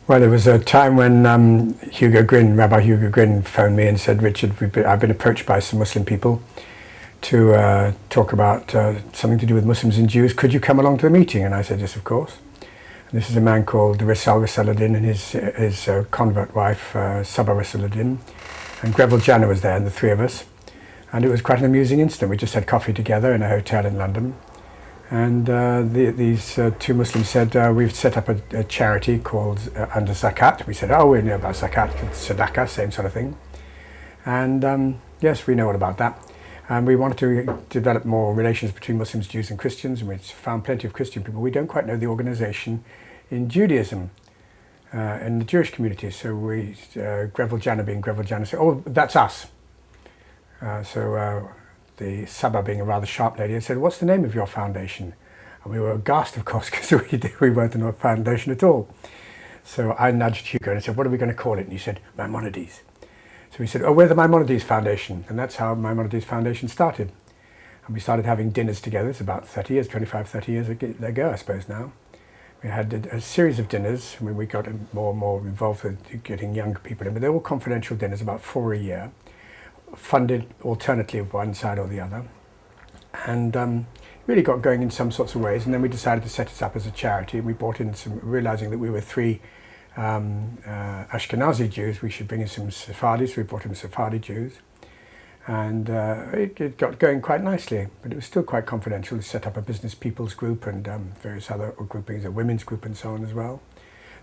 Well, there was a time when Rabbi Hugo Gryn phoned me and said, Richard, I've been approached by some Muslim people to talk about something to do with Muslims and Jews. Could you come along to the meeting? And I said, yes, of course. And this is a man called Risal-Ad-Din and his convert wife, Saba Risal-Ad-Din. And Greville Janner was there, and the three of us. And it was quite an amusing incident. We just had coffee together in a hotel in London. And these two Muslims said, we've set up a charity called under Zakat. We said, oh, we know about Zakat, Sadaqah, same sort of thing. And yes, we know all about that. And we wanted to develop more relations between Muslims, Jews and Christians, and we found plenty of Christian people. We don't quite know the organisation in Judaism, in the Jewish community. So Greville Janner being Greville Janner said, oh, that's us. The Sabah, being a rather sharp lady, said, what's the name of your foundation? And we were aghast, of course, because we weren't a foundation at all. So I nudged Hugo and I said, what are we going to call it? And he said, Maimonides. So we said, oh, we're the Maimonides Foundation. And that's how Maimonides Foundation started. And we started having dinners together. It's about 25, 30 years ago, I suppose now. We had a series of dinners. I mean, we got more and more involved with getting younger people in, but they were all confidential dinners, about 4 a year, funded alternately one side or the other, and really got going in some sorts of ways. And then we decided to set it up as a charity. We brought in some, realizing that we were three Ashkenazi Jews, we should bring in some Sephardis. We brought in Sephardi Jews, and it got going quite nicely, but it was still quite confidential. We set up a business people's group and various other groupings, a women's group and so on as well.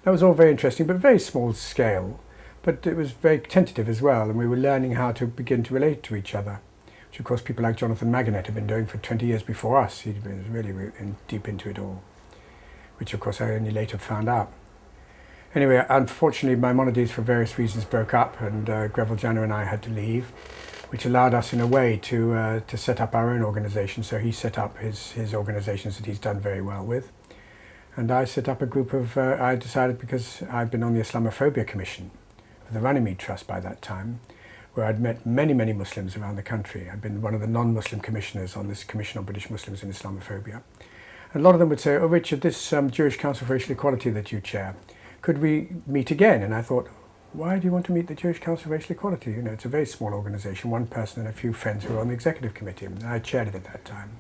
That was all very interesting, but very small scale. But it was very tentative as well, and we were learning how to begin to relate to each other, which of course people like Jonathan Maganet had been doing for 20 years before us. He was really deep into it all, which of course I only later found out. Anyway, unfortunately Maimonides for various reasons broke up, and Greville Janner and I had to leave, which allowed us in a way to set up our own organisation. So he set up his organisations that he's done very well with. And I set up a group of, I decided, because I'd been on the Islamophobia Commission, the Runnymede Trust by that time, where I'd met many, many Muslims around the country. I'd been one of the non-Muslim commissioners on this Commission on British Muslims and Islamophobia. And a lot of them would say, oh, Richard, this Jewish Council for Racial Equality that you chair, could we meet again? And I thought, why do you want to meet the Jewish Council for Racial Equality? You know, it's a very small organisation, one person and a few friends who were on the executive committee. And I chaired it at that time.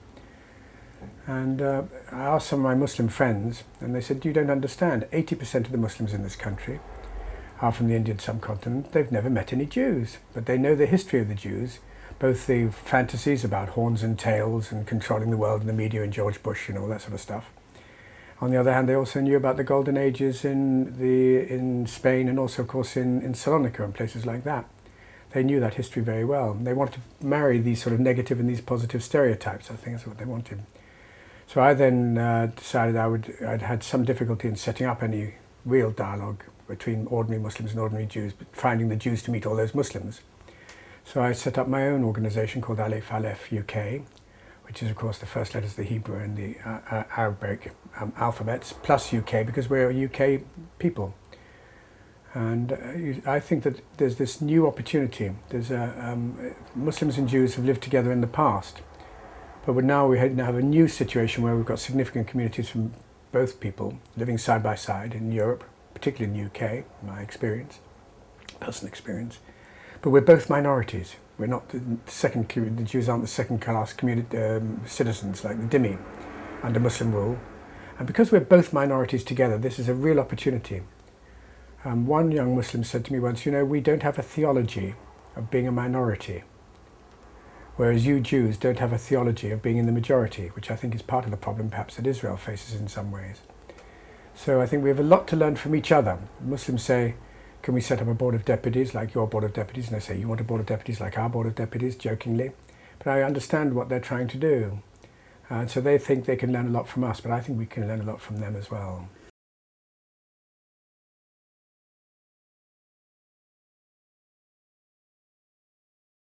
And I asked some of my Muslim friends, and they said, you don't understand, 80% of the Muslims in this country are from the Indian subcontinent. They've never met any Jews, but they know the history of the Jews, both the fantasies about horns and tails and controlling the world and the media and George Bush and all that sort of stuff. On the other hand, they also knew about the golden ages in Spain and also, of course, in Salonika and places like that. They knew that history very well. They wanted to marry these sort of negative and these positive stereotypes. I think that's what they wanted. So I then decided I'd had some difficulty in setting up any real dialogue between ordinary Muslims and ordinary Jews, but finding the Jews to meet all those Muslims. So I set up my own organisation called Alif-Aleph UK, which is of course the first letters of the Hebrew and the Arabic alphabets, plus UK, because we're a UK people. And I think that there's this new opportunity. There's Muslims and Jews have lived together in the past, but now we have a new situation where we've got significant communities from both people living side by side in Europe, particularly in the UK, my experience, personal experience. But we're both minorities. We're not the Jews aren't the second-class citizens like the Dhimmi under Muslim rule. And because we're both minorities together, this is a real opportunity. One young Muslim said to me once, you know, we don't have a theology of being a minority, whereas you Jews don't have a theology of being in the majority, which I think is part of the problem perhaps that Israel faces in some ways. So I think we have a lot to learn from each other. Muslims say, can we set up a board of deputies like your board of deputies? And I say, you want a board of deputies like our board of deputies, jokingly. But I understand what they're trying to do. And so they think they can learn a lot from us, but I think we can learn a lot from them as well.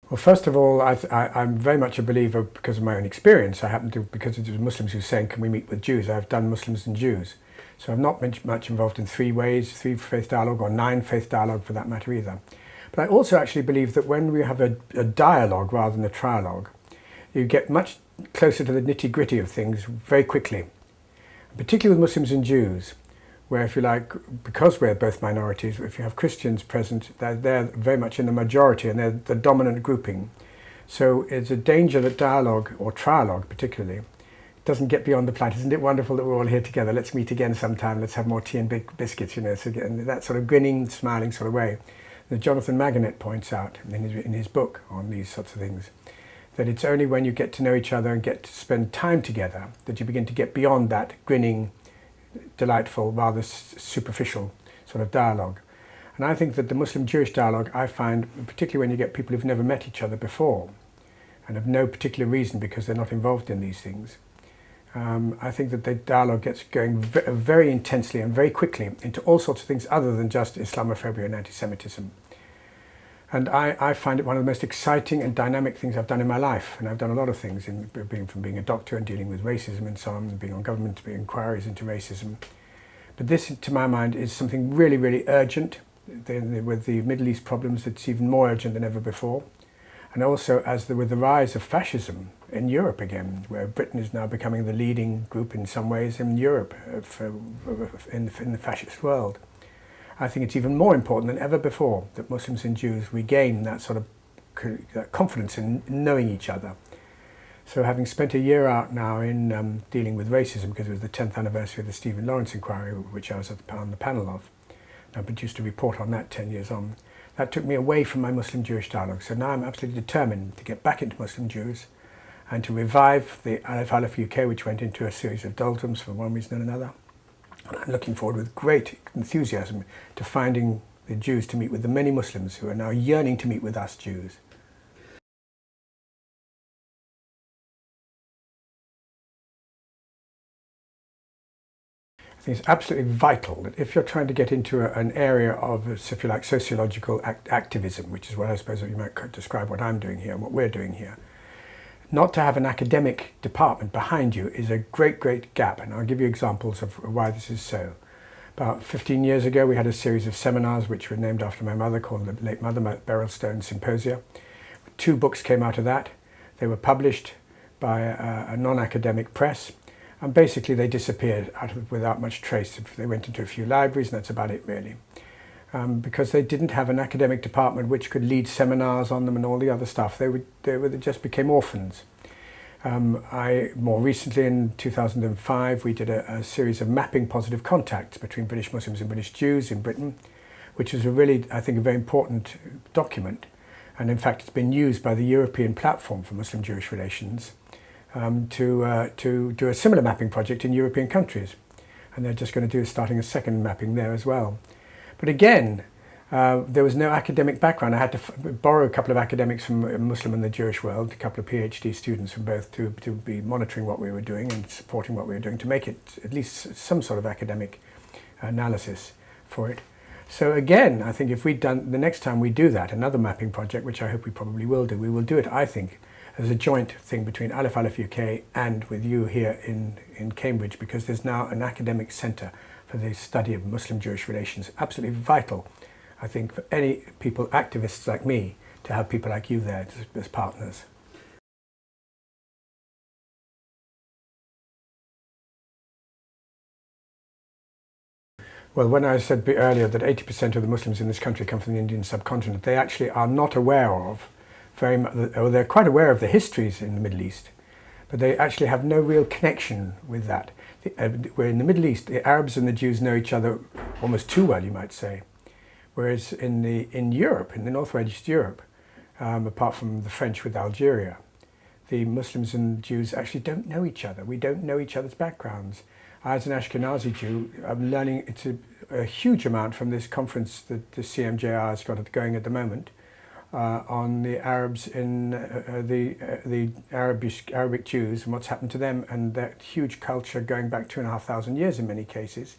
Well, first of all, I'm very much a believer because of my own experience. I happen to, because it was Muslims who were saying, can we meet with Jews? I've done Muslims and Jews. So I'm not much involved in three faith dialogue, or nine faith dialogue for that matter either. But I also actually believe that when we have a dialogue rather than a trialogue, you get much closer to the nitty-gritty of things very quickly. Particularly with Muslims and Jews, where, if you like, because we're both minorities, if you have Christians present, they're very much in the majority and they're the dominant grouping. So it's a danger that dialogue, or trialogue particularly, doesn't get beyond the plight. Isn't it wonderful that we're all here together? Let's meet again sometime. Let's have more tea and biscuits, you know. So in that sort of grinning, smiling sort of way. That Jonathan Maganet points out in his book on these sorts of things, that it's only when you get to know each other and get to spend time together that you begin to get beyond that grinning, delightful, rather superficial sort of dialogue. And I think that the Muslim-Jewish dialogue, I find, particularly when you get people who've never met each other before and have no particular reason because they're not involved in these things, I think that the dialogue gets going very intensely and very quickly into all sorts of things other than just Islamophobia and anti-Semitism. And I find it one of the most exciting and dynamic things I've done in my life. And I've done a lot of things, from being a doctor and dealing with racism and so on, and being on government inquiries into racism. But this, to my mind, is something really, really urgent. With the Middle East problems, it's even more urgent than ever before. And also, with the rise of fascism in Europe again, where Britain is now becoming the leading group in some ways in Europe, in the fascist world. I think it's even more important than ever before that Muslims and Jews regain that sort of confidence in knowing each other. So having spent a year out now in dealing with racism, because it was the 10th anniversary of the Stephen Lawrence Inquiry, which I was on the panel of, I produced a report on that 10 years on. That took me away from my Muslim-Jewish dialogue. So now I'm absolutely determined to get back into Muslim-Jews and to revive the Alif-Aleph UK, which went into a series of doldrums for one reason and another. And I'm looking forward with great enthusiasm to finding the Jews to meet with the many Muslims who are now yearning to meet with us Jews. I think it's absolutely vital that if you're trying to get into an area of, if you like, sociological activism, which is what I suppose you might describe what I'm doing here and what we're doing here, not to have an academic department behind you is a great, great gap. And I'll give you examples of why this is so. About 15 years ago, we had a series of seminars which were named after my mother, called the late Mother Beryl Stone Symposia. 2 books came out of that. They were published by a non-academic press. And basically they disappeared without much trace. They went into a few libraries and that's about it really. Because they didn't have an academic department which could lead seminars on them and all the other stuff. They just became orphans. More recently in 2005 we did a series of mapping positive contacts between British Muslims and British Jews in Britain, which is I think a very important document. And in fact it's been used by the European Platform for Muslim-Jewish Relations to do a similar mapping project in European countries. And they're just going to starting a second mapping there as well. But again, there was no academic background. I had to borrow a couple of academics from Muslim and the Jewish world, a couple of PhD students from both to be monitoring what we were doing and supporting what we were doing to make it at least some sort of academic analysis for it. So again, I think if the next time we do that, another mapping project, which I hope we probably will do, we will do it, I think, as a joint thing between Alif-Aleph UK and with you here in Cambridge, because there's now an academic centre for the study of Muslim-Jewish relations. Absolutely vital, I think, for any people, activists like me, to have people like you there as partners. Well, when I said earlier that 80% of the Muslims in this country come from the Indian subcontinent, they actually are not aware of they're quite aware of the histories in the Middle East, but they actually have no real connection with that. Where in the Middle East, the Arabs and the Jews know each other almost too well, you might say. Whereas in Europe, in the Northwest Europe, apart from the French with Algeria, the Muslims and Jews actually don't know each other. We don't know each other's backgrounds. I, as an Ashkenazi Jew, I'm learning a huge amount from this conference that the CMJR has got going at the moment, on the Arabs in the Arabic Jews and what's happened to them, and that huge culture going back 2,500 years in many cases,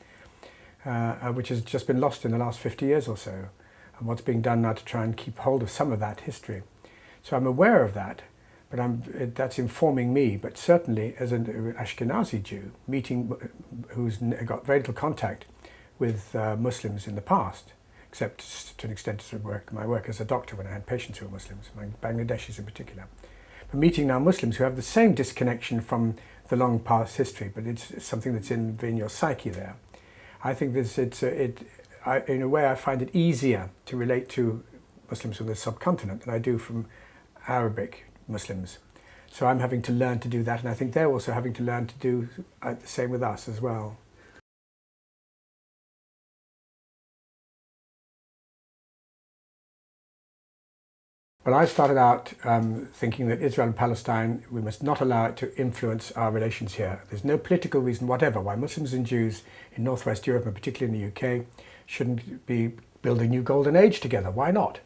which has just been lost in the last 50 years or so, and what's being done now to try and keep hold of some of that history. So I'm aware of that, but that's informing me. But certainly as an Ashkenazi Jew, who's got very little contact with Muslims in the past, except to an extent to my work as a doctor when I had patients who were Muslims, Bangladeshis in particular. But meeting now Muslims who have the same disconnection from the long past history, but it's something that's in your psyche there. I think in a way I find it easier to relate to Muslims from the subcontinent than I do from Arabic Muslims. So I'm having to learn to do that, and I think they're also having to learn to do the same with us as well. Well, I started out thinking that Israel and Palestine, we must not allow it to influence our relations here. There's no political reason whatever why Muslims and Jews in Northwest Europe, and particularly in the UK, shouldn't be building a new golden age together. Why not?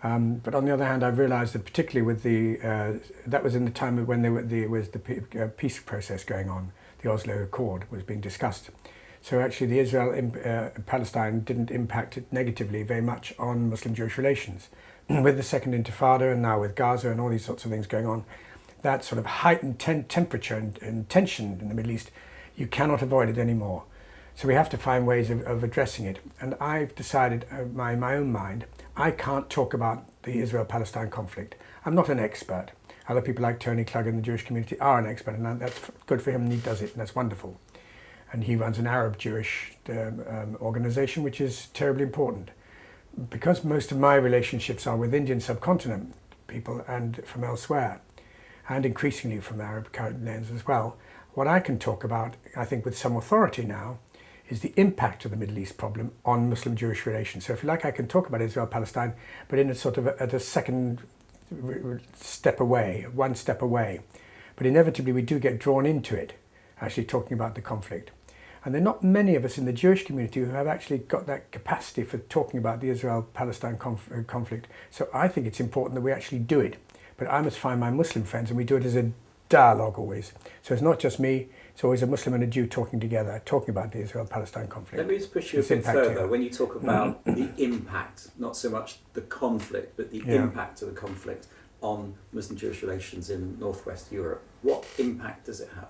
But on the other hand, I've realised that particularly with that was in the time when there was the peace process going on, the Oslo Accord was being discussed. So actually the Israel and Palestine didn't impact it negatively very much on Muslim-Jewish relations. With the Second Intifada and now with Gaza and all these sorts of things going on, that sort of heightened temperature and tension in the Middle East, you cannot avoid it anymore. So we have to find ways of addressing it. And I've decided, in my own mind, I can't talk about the Israel-Palestine conflict. I'm not an expert. Other people like Tony Klug in the Jewish community are an expert, and that's good for him, and he does it, and that's wonderful. And he runs an Arab-Jewish organisation, which is terribly important. Because most of my relationships are with Indian subcontinent people and from elsewhere, and increasingly from Arab lands as well, what I can talk about, I think with some authority now, is the impact of the Middle East problem on Muslim-Jewish relations. So if you like, I can talk about Israel-Palestine, but in a sort of at a second step away, one step away. But inevitably we do get drawn into it, actually talking about the conflict. And there are not many of us in the Jewish community who have actually got that capacity for talking about the Israel-Palestine conflict. So I think it's important that we actually do it. But I must find my Muslim friends, and we do it as a dialogue always. So it's not just me, it's always a Muslim and a Jew talking together, talking about the Israel-Palestine conflict. Let me just push you a bit further. When you talk about the impact, not so much the conflict, but the impact of the conflict on Muslim-Jewish relations in Northwest Europe, what impact does it have?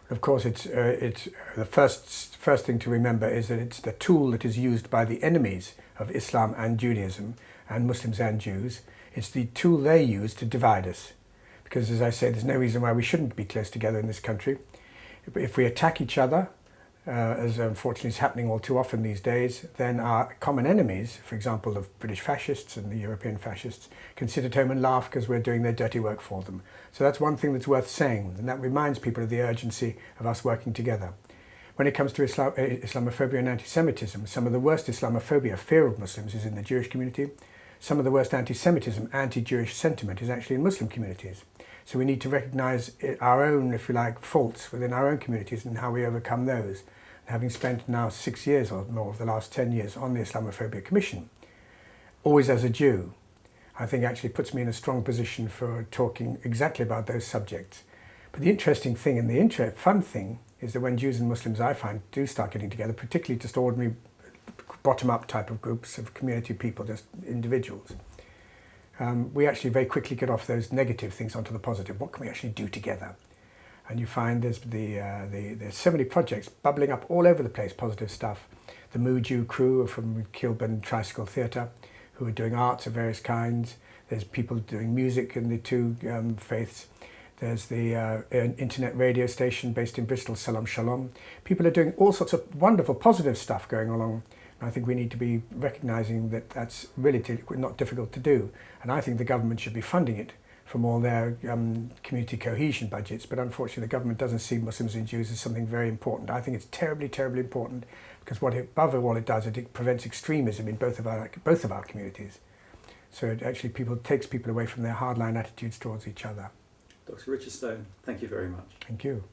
Of course, it's the first thing to remember is that it's the tool that is used by the enemies of Islam and Judaism, and Muslims and Jews. It's the tool they use to divide us. Because, as I say, there's no reason why we shouldn't be close together in this country. If we attack each other, as unfortunately is happening all too often these days, then our common enemies, for example, the British fascists and the European fascists, can sit at home and laugh because we're doing their dirty work for them. So that's one thing that's worth saying, and that reminds people of the urgency of us working together. When it comes to Islamophobia and anti-Semitism, some of the worst Islamophobia, fear of Muslims, is in the Jewish community. Some of the worst anti-Semitism, anti-Jewish sentiment is actually in Muslim communities. So we need to recognise our own, if you like, faults within our own communities and how we overcome those. And having spent now 6 years or more of the last 10 years on the Islamophobia Commission, always as a Jew, I think actually puts me in a strong position for talking exactly about those subjects. But the interesting thing and the fun thing is that when Jews and Muslims, I find, do start getting together, particularly just ordinary bottom-up type of groups of community people, just individuals, we actually very quickly get off those negative things onto the positive. What can we actually do together? And you find there's so many projects bubbling up all over the place, positive stuff. The Muju crew from Kilburn Tricycle Theatre, who are doing arts of various kinds. There's people doing music in the two faiths. There's the internet radio station based in Bristol, Salam Shalom. People are doing all sorts of wonderful, positive stuff going along. I think we need to be recognising that that's really not difficult to do. And I think the government should be funding it from all their community cohesion budgets. But unfortunately, the government doesn't see Muslims and Jews as something very important. I think it's terribly, terribly important because above all it does, it prevents extremism in both of our communities. So it actually takes people away from their hardline attitudes towards each other. Dr. Richard Stone, thank you very much. Thank you.